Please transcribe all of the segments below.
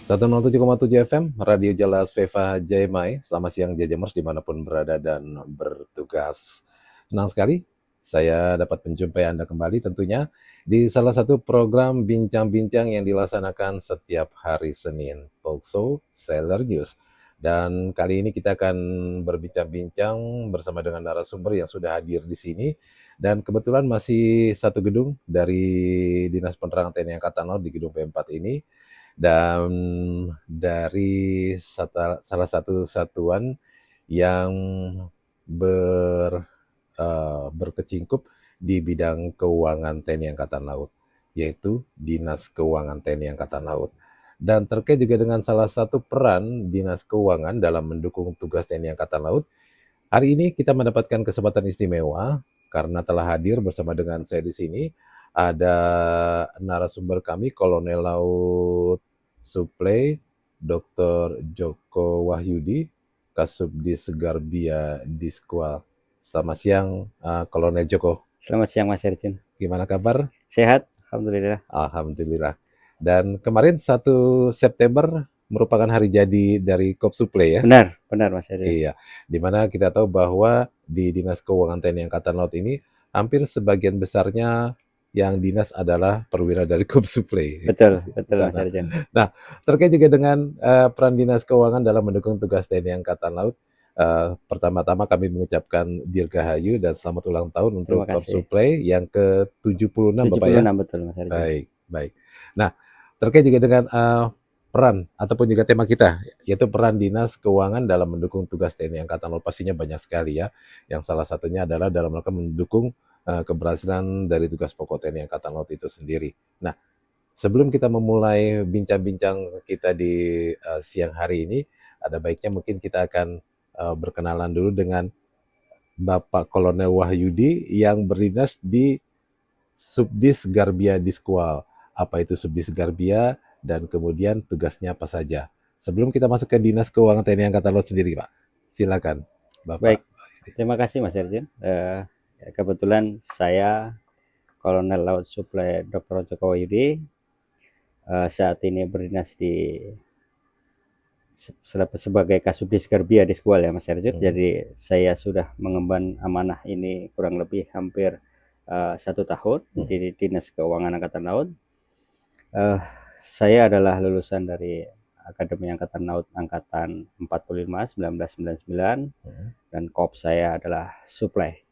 107,7 FM, Radio Jelas Veva Jaimai. Selamat siang Jajamers dimanapun berada dan bertugas. Senang sekali saya dapat menjumpai Anda kembali tentunya di salah satu program bincang-bincang yang dilaksanakan setiap hari Senin, Talkshow Sailor News. Dan kali ini kita akan berbincang-bincang bersama dengan narasumber yang sudah hadir di sini. Dan kebetulan masih satu gedung dari Dinas Penerangan TNI Angkatan Laut di gedung P4 ini. Dan dari salah satu satuan yang berkecimpung di bidang keuangan TNI Angkatan Laut, yaitu Dinas Keuangan TNI Angkatan Laut. Dan terkait juga dengan salah satu peran Dinas Keuangan dalam mendukung tugas TNI Angkatan Laut, hari ini kita mendapatkan kesempatan istimewa karena telah hadir bersama dengan saya di sini ada narasumber kami Kolonel Laut Suplai Dr. Joko Wahyudi, Kasubdis Garbia Diskwal. Selamat siang Kolonel Joko. Selamat siang Mas Erjun. Gimana kabar? Sehat, alhamdulillah. Alhamdulillah. Dan kemarin 1 September merupakan hari jadi dari Kopsuplai ya? Benar Mas Erjun. Iya, dimana kita tahu bahwa di Dinas Keuangan TNI Angkatan Laut ini hampir sebagian besarnya yang dinas adalah perwira dari Kopsuplai. Betul Mas Erjun. Nah, terkait juga dengan peran Dinas Keuangan dalam mendukung tugas TNI Angkatan Laut, pertama-tama kami mengucapkan Dirgahayu dan selamat ulang tahun untuk Kopsuplai yang ke-76 Bapak ya? 76 betul Mas Erjun. Baik. Nah, terkait juga dengan peran ataupun juga tema kita, yaitu peran Dinas Keuangan dalam mendukung tugas TNI Angkatan Laut, pastinya banyak sekali ya. Yang salah satunya adalah dalam rangka mendukung keberhasilan dari tugas pokok TNI Angkatan Laut itu sendiri. Nah, sebelum kita memulai bincang-bincang kita di siang hari ini, ada baiknya mungkin kita akan berkenalan dulu dengan Bapak Kolonel Wahyudi yang berdinas di Subdis Garbia Diskwal. Apa itu Subdis Garbia dan kemudian tugasnya apa saja? Sebelum kita masuk ke Dinas Keuangan TNI Angkatan Laut sendiri, Pak. Silakan, Bapak. Baik, terima kasih Mas Erjun. Kebetulan saya Kolonel Laut Suplai Dr. Joko Wahyudi saat ini berdinas di sebagai Kasubdis Garbia Diskwal ya Mas Erjun. Jadi saya sudah mengemban amanah ini kurang lebih hampir 1 tahun di Dinas Keuangan Angkatan Laut. Saya adalah lulusan dari Akademi Angkatan Laut Angkatan 45 1999 dan kop saya adalah Suplai.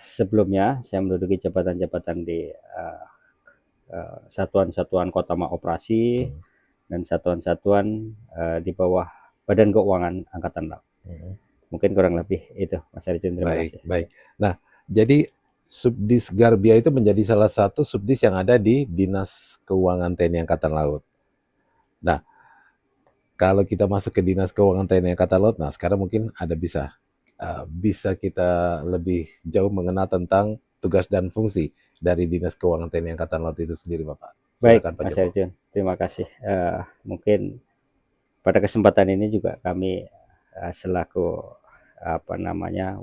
Sebelumnya saya menduduki jabatan-jabatan di satuan-satuan Kotama Operasi dan satuan-satuan di bawah Badan Keuangan Angkatan Laut. Mungkin kurang lebih itu Mas Erjun. Terima kasih. Baik. Nah, jadi Subdis Garbia itu menjadi salah satu subdis yang ada di Dinas Keuangan TNI Angkatan Laut. Nah, kalau kita masuk ke Dinas Keuangan TNI Angkatan Laut, nah sekarang mungkin ada bisa kita lebih jauh mengenal tentang tugas dan fungsi dari Dinas Keuangan TNI Angkatan Laut itu sendiri, Bapak. Silakan, baik, Mas Erjun. Terima kasih. Mungkin pada kesempatan ini juga kami selaku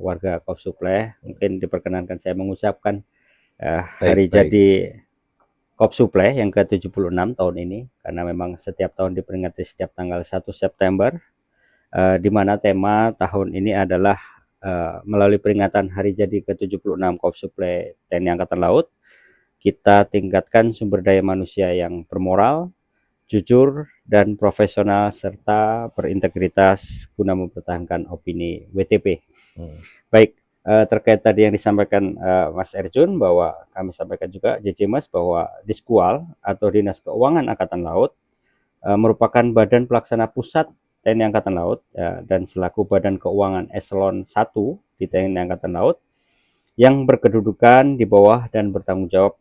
warga Kopsuplai, mungkin diperkenankan saya mengucapkan hari jadi Kopsuplai yang ke-76 tahun ini, karena memang setiap tahun diperingati setiap tanggal 1 September, di mana tema tahun ini adalah melalui peringatan hari jadi ke-76 Kopsuplai TNI Angkatan Laut, kita tingkatkan sumber daya manusia yang bermoral, jujur, dan profesional serta berintegritas guna mempertahankan opini WTP. Baik, terkait tadi yang disampaikan Mas Erjun, bahwa kami sampaikan juga JCMAS bahwa Diskwal atau Dinas Keuangan Angkatan Laut merupakan badan pelaksana pusat TNI Angkatan Laut dan selaku badan keuangan eselon 1 di TNI Angkatan Laut yang berkedudukan di bawah dan bertanggung jawab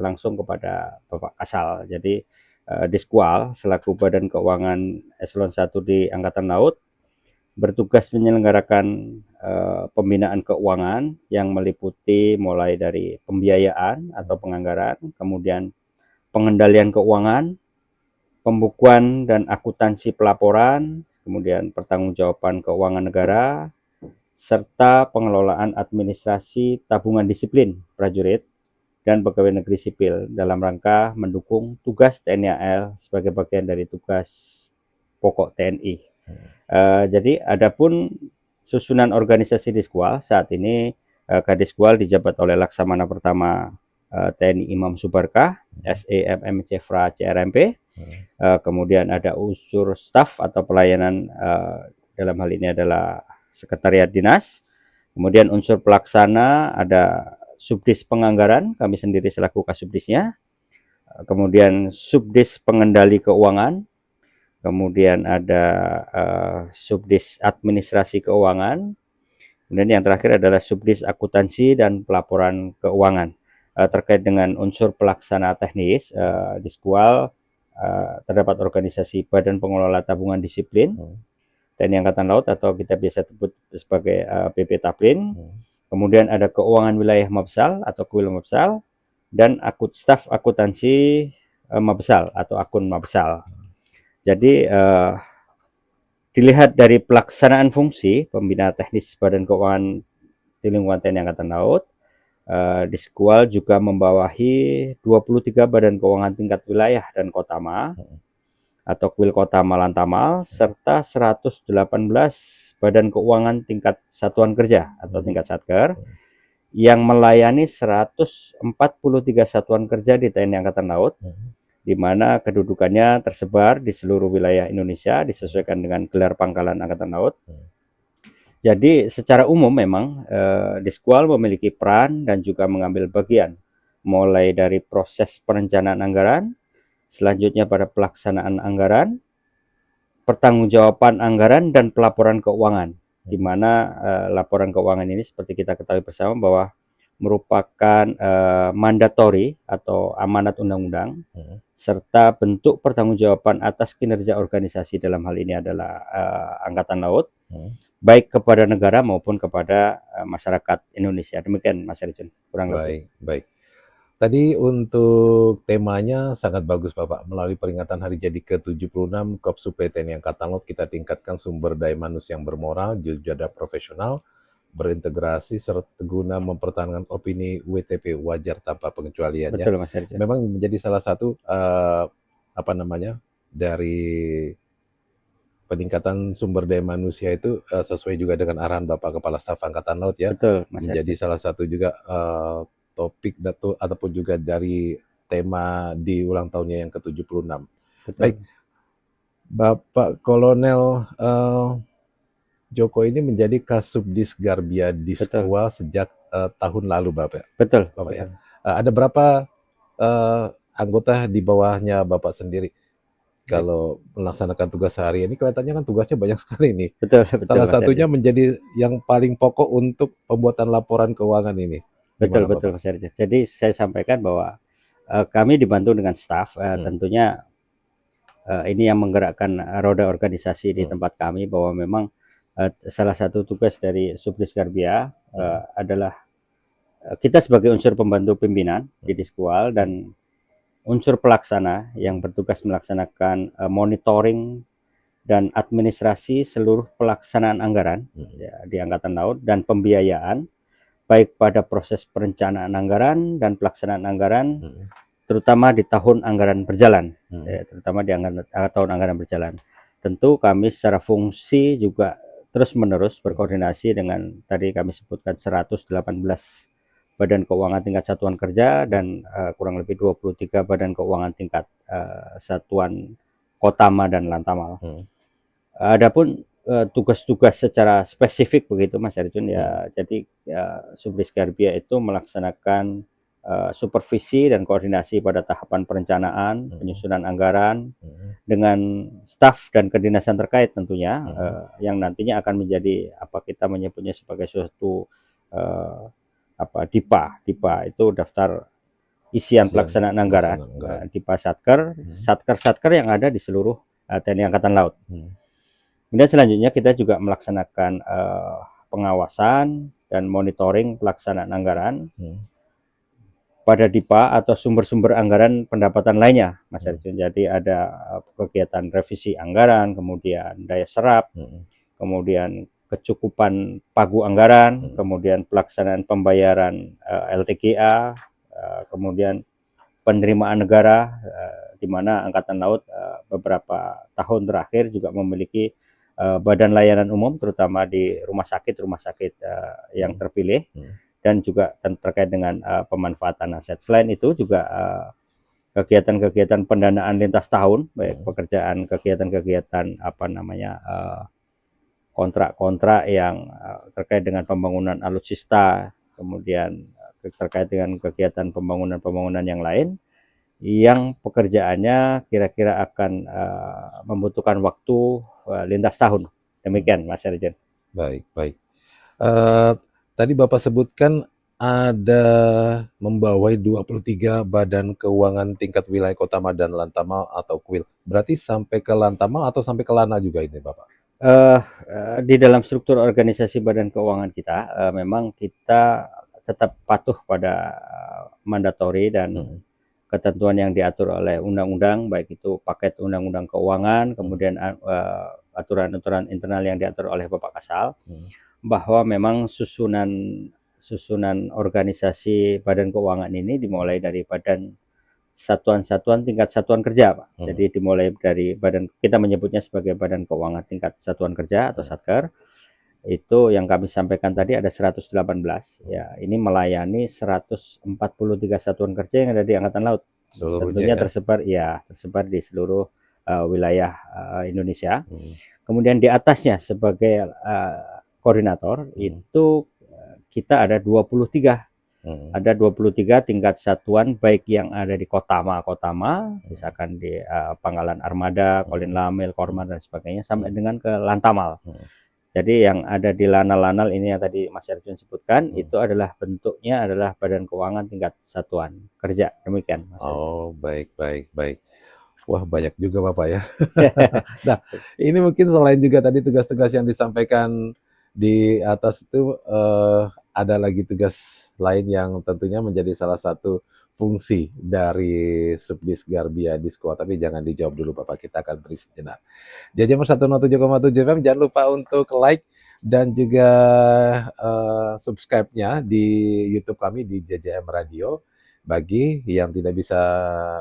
langsung kepada Bapak Kasal. Jadi Diskwal selaku badan keuangan eselon 1 di Angkatan Laut bertugas menyelenggarakan pembinaan keuangan yang meliputi mulai dari pembiayaan atau penganggaran, kemudian pengendalian keuangan, pembukuan dan akuntansi pelaporan, kemudian pertanggungjawaban keuangan negara, serta pengelolaan administrasi tabungan disiplin prajurit dan pegawai negeri sipil dalam rangka mendukung tugas TNI AL sebagai bagian dari tugas pokok TNI. Jadi adapun susunan organisasi Diskwal saat ini, Kadiskwal dijabat oleh Laksamana Pertama TNI Imam Subarkah, SEMM Cefra CRMP. Kemudian ada unsur staf atau pelayanan, dalam hal ini adalah sekretariat dinas. Kemudian unsur pelaksana ada subdis penganggaran, kami sendiri selaku kasubdisnya. Kemudian subdis pengendali keuangan. Kemudian ada subdis administrasi keuangan. Kemudian yang terakhir adalah subdis akuntansi dan pelaporan keuangan. Terkait dengan unsur pelaksana teknis, Diskwal terdapat organisasi Badan Pengelola Tabungan Disiplin TNI Angkatan Laut atau kita biasa sebut sebagai BP Taplin. Kemudian ada keuangan wilayah Mabsal atau Kuil Mabsal dan staf akuntansi Mabsal atau akun Mabsal. Jadi dilihat dari pelaksanaan fungsi pembina teknis Badan Keuangan di lingkungan TNI Angkatan Laut, Diskwal juga membawahi 23 badan keuangan tingkat wilayah dan kotama atau Kuil Kotama Lantamal serta 118 badan keuangan tingkat satuan kerja atau tingkat Satker yang melayani 143 satuan kerja di TNI Angkatan Laut, di mana kedudukannya tersebar di seluruh wilayah Indonesia disesuaikan dengan gelar pangkalan Angkatan Laut. Jadi secara umum memang Diskwal memiliki peran dan juga mengambil bagian mulai dari proses perencanaan anggaran, selanjutnya pada pelaksanaan anggaran, pertanggungjawaban anggaran dan pelaporan keuangan, di mana laporan keuangan ini seperti kita ketahui bersama bahwa merupakan mandatori atau amanat undang-undang, serta bentuk pertanggungjawaban atas kinerja organisasi dalam hal ini adalah Angkatan Laut, baik kepada negara maupun kepada masyarakat Indonesia. Demikian Mas Arjun, kurang lebih. Baik. Tadi untuk temanya sangat bagus Bapak. Melalui peringatan hari jadi ke-76 Kopsuple TNI Angkatan Laut, kita tingkatkan sumber daya manusia yang bermoral, jujur profesional, berintegrasi serta guna mempertahankan opini WTP wajar tanpa pengecualian. Betul Mas Arjun. Memang menjadi salah satu dari peningkatan sumber daya manusia itu sesuai juga dengan arahan Bapak Kepala Staf Angkatan Laut ya. Betul Mas Menjadi salah satu juga topik ataupun juga dari tema di ulang tahunnya yang ke-76. Betul. Baik, Bapak Kolonel Joko ini menjadi Kasubdis Garbia Diskwal sejak tahun lalu Bapak. Betul. Bapak ya. Ada berapa anggota di bawahnya Bapak sendiri? Kalau melaksanakan tugas sehari ini kelihatannya kan tugasnya banyak sekali nih. Betul. Salah satunya menjadi yang paling pokok untuk pembuatan laporan keuangan ini. Betul Mas Arjun. Jadi saya sampaikan bahwa kami dibantu dengan staf, tentunya ini yang menggerakkan roda organisasi di tempat kami, bahwa memang salah satu tugas dari Subdis Garbia adalah kita sebagai unsur pembantu pimpinan di Diskwal dan unsur pelaksana yang bertugas melaksanakan monitoring dan administrasi seluruh pelaksanaan anggaran ya, di Angkatan Laut dan pembiayaan baik pada proses perencanaan anggaran dan pelaksanaan anggaran, terutama di tahun anggaran berjalan, ya, terutama di tahun anggaran berjalan. Tentu kami secara fungsi juga terus-menerus berkoordinasi dengan tadi kami sebutkan 118 badan keuangan tingkat satuan kerja dan kurang lebih 23 badan keuangan tingkat satuan Kotama dan Lantamal. Adapun tugas-tugas secara spesifik begitu Mas Arjun ya, jadi Subdis Garbia itu melaksanakan supervisi dan koordinasi pada tahapan perencanaan, penyusunan anggaran dengan staf dan kedinasan terkait tentunya, yang nantinya akan menjadi apa kita menyebutnya sebagai suatu DIPA. DIPA itu daftar isian pelaksanaan anggaran, DIPA Satker, Satker yang ada di seluruh TNI Angkatan Laut. Kemudian selanjutnya kita juga melaksanakan pengawasan dan monitoring pelaksanaan anggaran pada DIPA atau sumber-sumber anggaran pendapatan lainnya, Mas Arjun. Jadi ada kegiatan revisi anggaran, kemudian daya serap, kemudian kecukupan pagu anggaran, kemudian pelaksanaan pembayaran LTGA, kemudian penerimaan negara, di mana Angkatan Laut beberapa tahun terakhir juga memiliki badan layanan umum, terutama di rumah sakit yang terpilih, dan juga terkait dengan pemanfaatan aset. Selain itu juga kegiatan-kegiatan pendanaan lintas tahun, baik kegiatan-kegiatan kontrak-kontrak yang terkait dengan pembangunan alutsista, kemudian terkait dengan kegiatan pembangunan yang lain, yang pekerjaannya kira-kira akan membutuhkan waktu lintas tahun. Demikian, Mas Arjen. Baik, baik. Tadi Bapak sebutkan ada membawai 23 badan keuangan tingkat wilayah Kota dan Lantamal atau KWIL. Berarti sampai ke Lantamal atau sampai ke Lana juga ini, Bapak? Di dalam struktur organisasi badan keuangan kita, memang kita tetap patuh pada mandatori dan ketentuan yang diatur oleh undang-undang, baik itu paket undang-undang keuangan, kemudian aturan-aturan internal yang diatur oleh Bapak Kasal, bahwa memang susunan organisasi badan keuangan ini dimulai dari badan satuan-satuan tingkat satuan kerja, Pak. Jadi dimulai dari kita menyebutnya sebagai badan keuangan tingkat satuan kerja atau Satker. Itu yang kami sampaikan tadi ada 118. Ya, ini melayani 143 satuan kerja yang ada di Angkatan Laut. Tentunya tersebar di seluruh wilayah Indonesia. Kemudian di atasnya sebagai koordinator itu kita ada 23. Ada 23 tingkat satuan, baik yang ada di Kotama, misalkan di Pangkalan Armada, Kolin Lamil, Kormar dan sebagainya, sampai dengan ke Lantamal. Jadi yang ada di Lanal ini yang tadi Mas Arjun sebutkan, itu adalah bentuknya adalah badan keuangan tingkat satuan kerja. Demikian, Mas Arjun. Oh, baik. Wah, banyak juga Bapak ya. Nah, ini mungkin selain juga tadi tugas-tugas yang disampaikan di atas itu, ada lagi tugas lain yang tentunya menjadi salah satu fungsi dari Subdis Garbia Disko, tapi jangan dijawab dulu Bapak, kita akan beri sejenak. JJM 107,7 FM, jangan lupa untuk like dan juga subscribe-nya di YouTube kami di JJM Radio bagi yang tidak bisa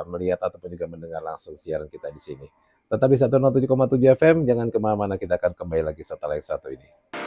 melihat ataupun juga mendengar langsung siaran kita di sini. Tetapi 107,7 FM, jangan kemana-mana, kita akan kembali lagi setelah yang satu ini.